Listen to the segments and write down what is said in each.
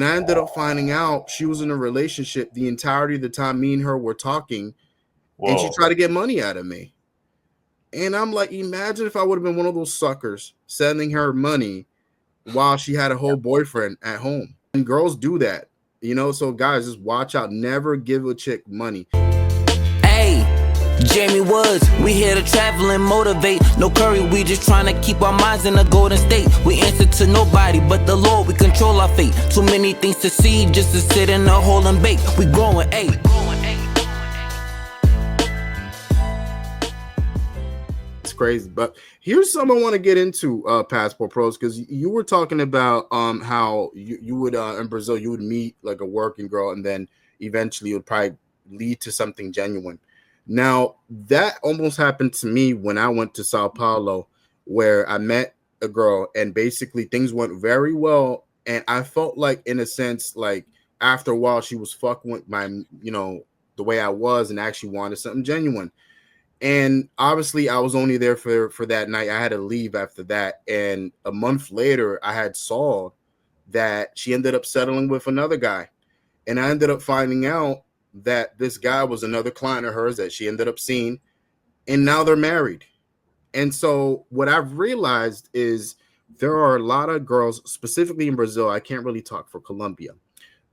And I ended up finding out she was in a relationship the entirety of the time me and her were talking. Whoa. And she tried to get money out of me. And I'm like, imagine if I would have been one of those suckers sending her money while she had a whole boyfriend at home. And girls do that, you know? So guys, just watch out. Never give a chick money. Hey, Jamie Woods, we here to travel and motivate. No curry, we just trying to keep our minds in a golden state. We answer to nobody but the Lord, we control our fate. Too many things to see just to sit in a hole and bake. We growing, ayy. Crazy, but here's something I want to get into, Passport Pros, because you were talking about how you would in Brazil you would meet like a working girl and then eventually it would probably lead to something genuine. Now that almost happened to me when I went to Sao Paulo, where I met a girl and basically things went very well, and I felt like in a sense like after a while she was fucking with my, you know, the way I was and actually wanted something genuine. And obviously I was only there for that night. I had to leave after that. And a month later, I had saw that she ended up settling with another guy. And I ended up finding out that this guy was another client of hers that she ended up seeing. And now they're married. And so what I've realized is there are a lot of girls, specifically in Brazil, I can't really talk for Colombia,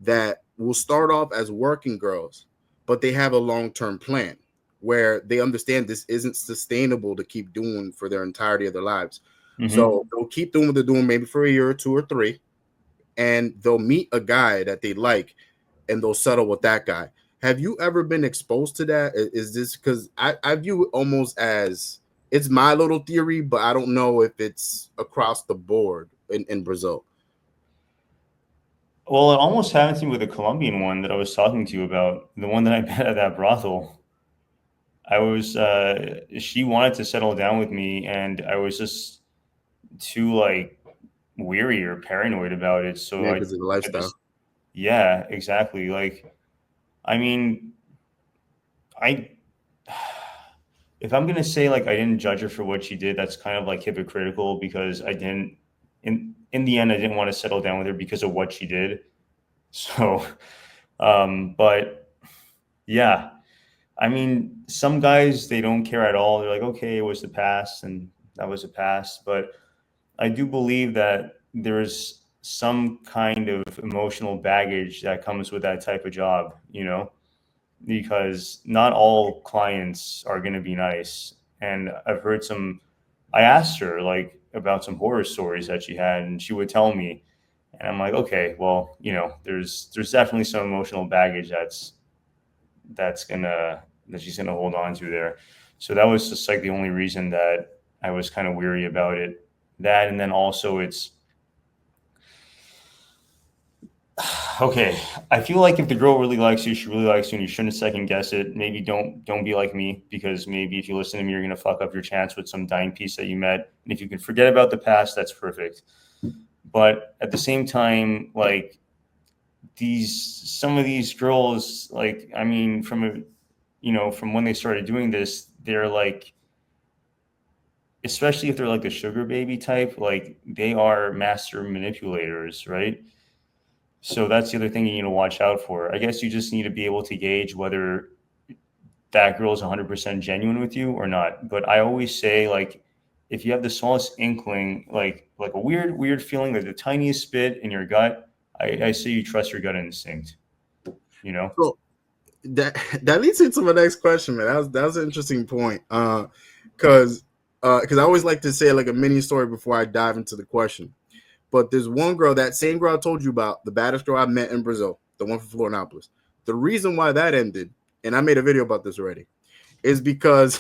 that will start off as working girls, but they have a long-term plan where they understand this isn't sustainable to keep doing for their entirety of their lives. Mm-hmm. So they'll keep doing what they're doing maybe for a year or two or three, and they'll meet a guy that they like and they'll settle with that guy. Have you ever been exposed to that? Is this because I view it almost as it's my little theory, but I don't know if it's across the board in Brazil. Well, it almost happened to me with the Colombian one that I was talking to you about, the one that I met at that brothel. I was, she wanted to settle down with me, and I was just too like weary or paranoid about it. So yeah, because of the lifestyle. Yeah, exactly. Like, I mean, if I'm gonna say like I didn't judge her for what she did, that's kind of like hypocritical because I didn't. In the end, I didn't want to settle down with her because of what she did. So, but yeah. I mean, some guys, they don't care at all. They're like, okay, it was the past and that was the past. But I do believe that there's some kind of emotional baggage that comes with that type of job, you know, because not all clients are going to be nice. And I've heard I asked her like about some horror stories that she had, and she would tell me. And I'm like, okay, well, you know, there's definitely some emotional baggage that she's gonna hold on to there. So that was just like the only reason that I was kind of weary about it. That, and then also it's okay. I feel like if the girl really likes you, she really likes you, and you shouldn't second guess it. Maybe don't be like me, because maybe if you listen to me, you're gonna fuck up your chance with some dime piece that you met. And if you can forget about the past, that's perfect. But at the same time, like some of these girls, like, I mean, from when they started doing this, they're like, especially if they're like the sugar baby type, like they are master manipulators, right? So that's the other thing you need to watch out for. I guess you just need to be able to gauge whether that girl is 100% genuine with you or not. But I always say, like, if you have the smallest inkling, like a weird feeling, like the tiniest bit in your gut, I say you trust your gut instinct, you know? So that leads into my next question, man. That was an interesting point. Because I always like to say like a mini story before I dive into the question. But there's one girl, that same girl I told you about, the baddest girl I met in Brazil, the one from Florianopolis. The reason why that ended, and I made a video about this already, is because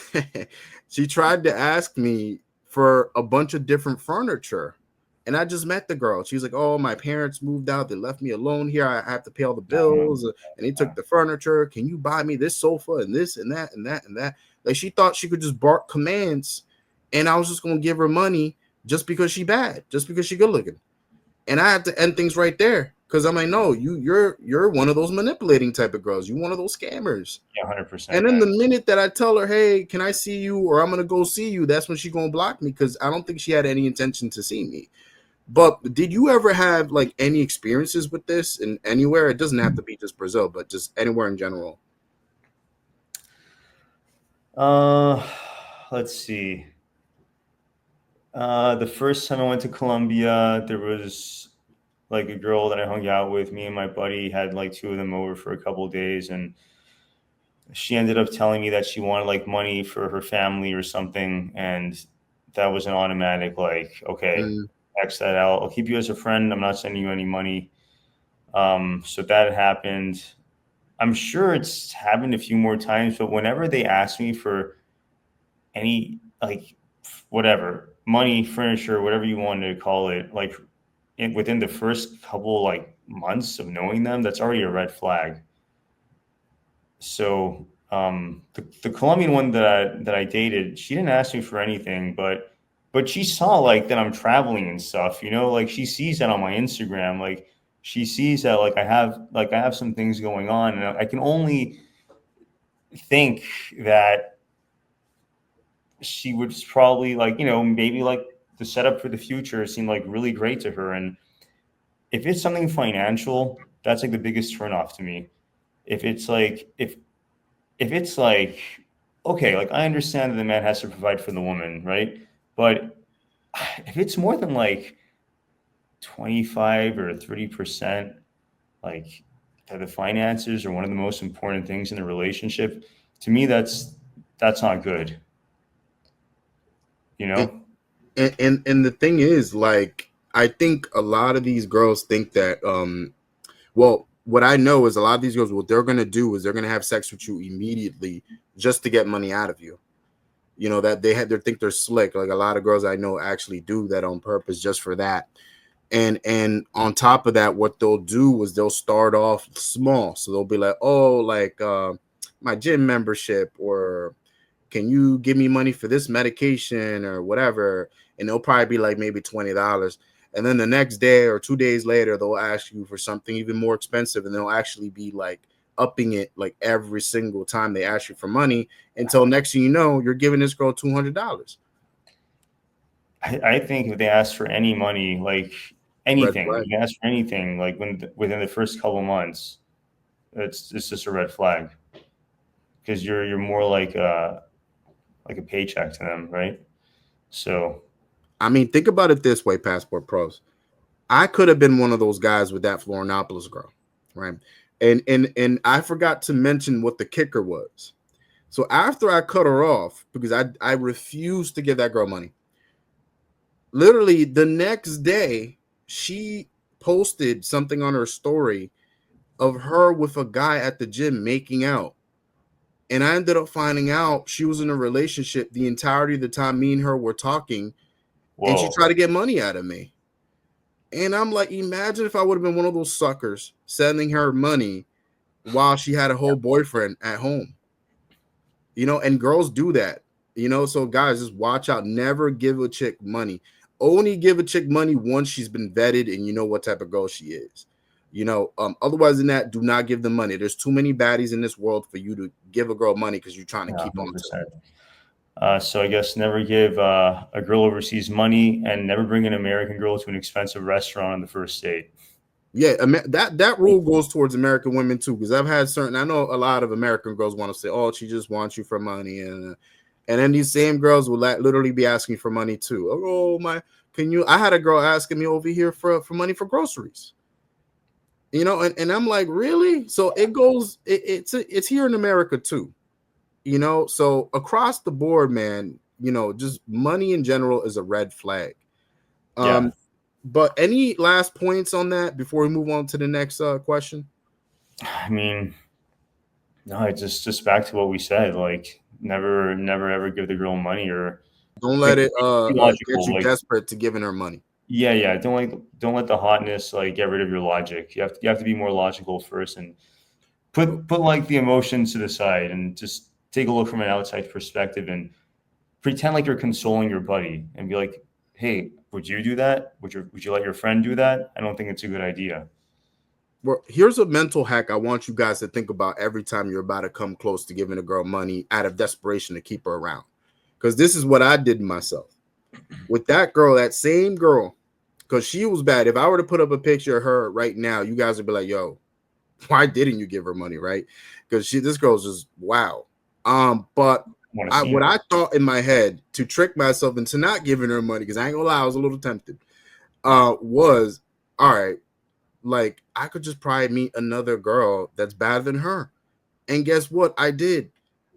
she tried to ask me for a bunch of different furniture. And I just met the girl. She was like, oh, my parents moved out. They left me alone here. I have to pay all the bills. And they took the furniture. Can you buy me this sofa and this and that and that and that? Like, she thought she could just bark commands and I was just going to give her money just because she bad, just because she good looking. And I had to end things right there. Because I'm like, no, you're one of those manipulating type of girls. You're one of those scammers. Yeah, 100%. And then the minute that I tell her, hey, can I see you, or I'm going to go see you, that's when she's going to block me, because I don't think she had any intention to see me. But did you ever have like any experiences with this in anywhere? It doesn't have to be just Brazil, but just anywhere in general. Let's see. The first time I went to Colombia, there was like a girl that I hung out with. Me and my buddy had like two of them over for a couple of days, and she ended up telling me that she wanted like money for her family or something, and that was an automatic like, okay, Mm, X that out. I'll keep you as a friend. I'm not sending you any money. So that happened. I'm sure it's happened a few more times, but whenever they ask me for any like whatever money, furniture, whatever you want to call it, like within the first couple like months of knowing them, that's already a red flag. So the Colombian one that I dated, she didn't ask me for anything, but she saw like that I'm traveling and stuff, you know, like she sees that on my Instagram, like she sees that like I have some things going on, and I can only think that she would probably like, you know, maybe like the setup for the future seemed like really great to her. And if it's something financial, that's like the biggest turnoff to me. If it's like if it's like, okay, like I understand that the man has to provide for the woman, right? But if it's more than like 25 or 30%, like that the finances are one of the most important things in the relationship, to me that's not good, you And, know? and the thing is, like, I think a lot of these girls think that well, what I know is a lot of these girls, what they're gonna do is they're gonna have sex with you immediately just to get money out of you. You know, that they think they're slick. Like a lot of girls I know actually do that on purpose just for that. And on top of that, what they'll do is they'll start off small. So they'll be like, oh, like my gym membership, or can you give me money for this medication or whatever? And they'll probably be like maybe $20. And then the next day or 2 days later, they'll ask you for something even more expensive, and they'll actually be like upping it like every single time they ask you for money, until next thing you know, you're giving this girl $200. I think if they ask for any money, like Red anything, if flag. they ask for anything, like within the first couple months, it's just a red flag, because you're more like a paycheck to them, right? So I mean, think about it this way, Passport Pros. I could have been one of those guys with that Florianopolis girl, right? And I forgot to mention what the kicker was. So after I cut her off, because I refused to give that girl money, literally the next day, she posted something on her story of her with a guy at the gym making out. And I ended up finding out she was in a relationship the entirety of the time me and her were talking, and she whoa, tried to get money out of me. And I'm like, imagine if I would have been one of those suckers sending her money while she had a whole boyfriend at home. You know, and girls do that. You know, so guys, just watch out. Never give a chick money. Only give a chick money once she's been vetted and you know what type of girl she is. You know, otherwise than that, do not give them money. There's too many baddies in this world for you to give a girl money because you're trying to yeah, keep on to her. 100%. So I guess never give a girl overseas money, and never bring an American girl to an expensive restaurant on the first date. Yeah, that rule goes towards American women too, because I've had certain. I know a lot of American girls want to say, "Oh, she just wants you for money," and then these same girls will literally be asking for money too. Oh my, can you? I had a girl asking me over here for money for groceries. You know, and I'm like, really? So it goes. It's here in America too. You know, so across the board, man. You know, just money in general is a red flag. Yeah, But any last points on that before we move on to the next question? I mean, no, it's just back to what we said. Like, never ever give the girl money, or Don't let like it be get logical. you Like, desperate to giving her money. yeah. Don't let the hotness like get rid of your logic. You have to be more logical first, and put like the emotions to the side, and just take a look from an outside perspective, and pretend like you're consoling your buddy, and be like, hey, would you do that? Would you let your friend do that? I don't think it's a good idea. Well, here's a mental hack I want you guys to think about every time you're about to come close to giving a girl money out of desperation to keep her around. Because this is what I did myself. With that girl, that same girl, because she was bad. If I were to put up a picture of her right now, you guys would be like, yo, why didn't you give her money, right? Because this girl's just wow. But what I thought in my head to trick myself into not giving her money, because I ain't gonna lie, I was a little tempted, was all right, like I could just probably meet another girl that's better than her. And guess what? I did.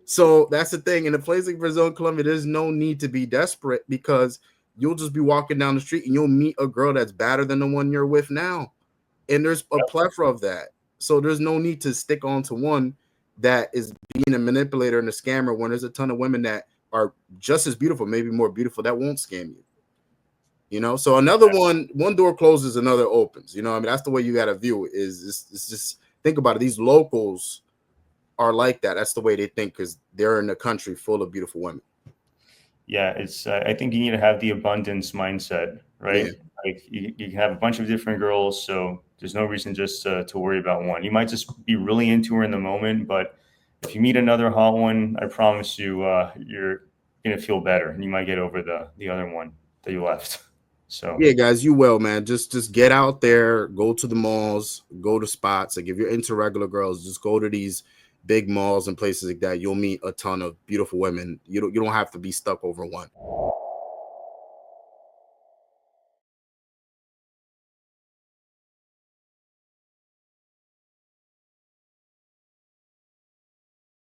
So that's the thing. In a place like Brazil and Colombia, there's no need to be desperate, because you'll just be walking down the street and you'll meet a girl that's better than the one you're with now. And there's a plethora of that. So there's no need to stick on to one that is being a manipulator and a scammer when there's a ton of women that are just as beautiful, maybe more beautiful, that won't scam you. You know, so another one door closes, another opens. You know, I mean, that's the way you got to view it. It's just think about it. These locals are like that. That's the way they think, because they're in a country full of beautiful women. Yeah, it's. I think you need to have the abundance mindset, right? Yeah. Like you can have a bunch of different girls, so there's no reason just to worry about one. You might just be really into her in the moment, but if you meet another hot one, I promise you, you're gonna feel better, and you might get over the other one that you left. So yeah, guys, you will, man. Just get out there, go to the malls, go to spots. Like if you're into regular girls, just go to these big malls and places like that. You'll meet a ton of beautiful women. You don't have to be stuck over one.